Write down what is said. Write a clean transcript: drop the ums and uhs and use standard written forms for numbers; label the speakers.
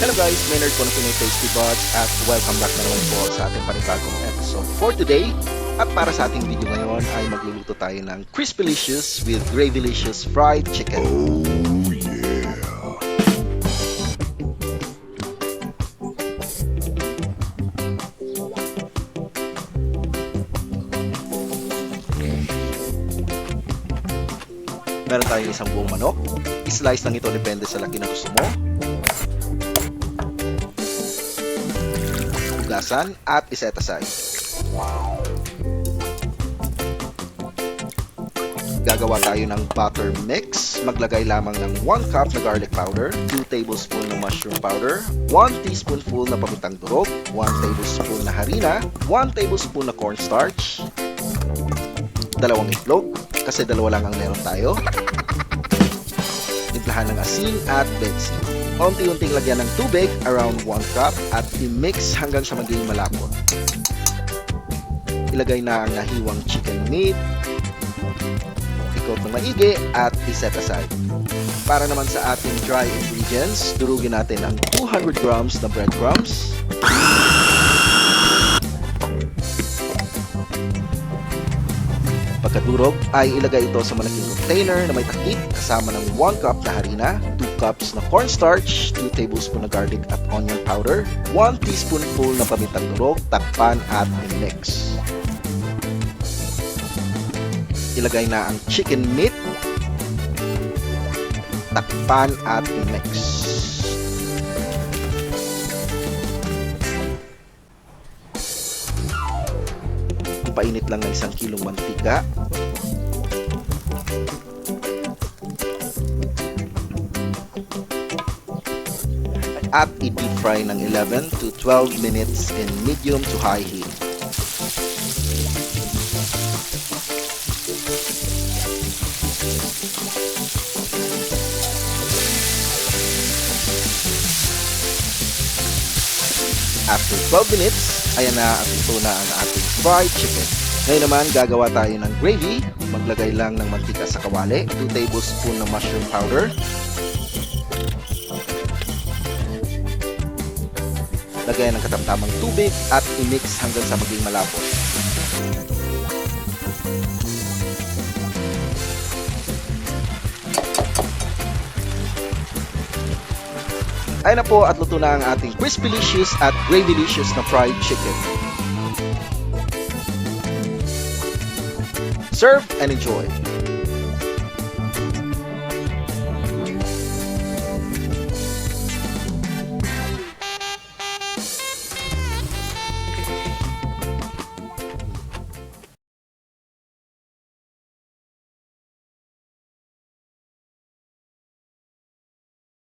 Speaker 1: Hello guys, Maynard po ng Pinoy Tasty Buds at welcome back na naman po sa ating panibagong episode for today. At para sa ating video ngayon ay magluluto tayo ng Crispylicious with Gravylicious fried chicken.
Speaker 2: Oh yeah!
Speaker 1: Meron tayong isang buong manok. I-slice lang ito depende sa laki na gusto mo. Hugasan at iset aside. Gagawa tayo ng butter mix. Maglagay lamang ng 1 cup na garlic powder, 2 tablespoon na mushroom powder, 1 teaspoonful na pamintang durog, 1 tablespoon na harina, 1 tablespoon na cornstarch, 2 itlog, kasi dalawa lang ang meron tayo. Timplahan ng asin at bedsin. Unti-unting lagyan ng tubig, around 1 cup, at i-mix hanggang sa maging malapot. Ilagay na ang nahiwang chicken meat, ikot ng maigi, at iset aside. Para naman sa ating dry ingredients, durugin natin ang 200 grams na breadcrumbs, pagkadurog ay ilagay ito sa malaking container na may takip kasama ng 1 cup na harina, 2 cups na cornstarch, 2 tablespoon na garlic at onion powder, 1 teaspoonful na pamintang durog, takpan at mix. Ilagay na ang chicken meat, takpan at mix. Painit lang ng 1 kilong mantika. At i-deep fry ng 11 to 12 minutes in medium to high heat. After 12 minutes, ayan na at ito na ang ating fried chicken. Ngayon naman, gagawa tayo ng gravy. Maglagay lang ng mantika sa kawali, 2 tablespoon ng mushroom powder. Lagyan ng katamtamang tubig at i-mix hanggang sa maging malapot. Ayun na po at luto na ang ating Crispylicious at Gravylicious na fried chicken. Serve and enjoy!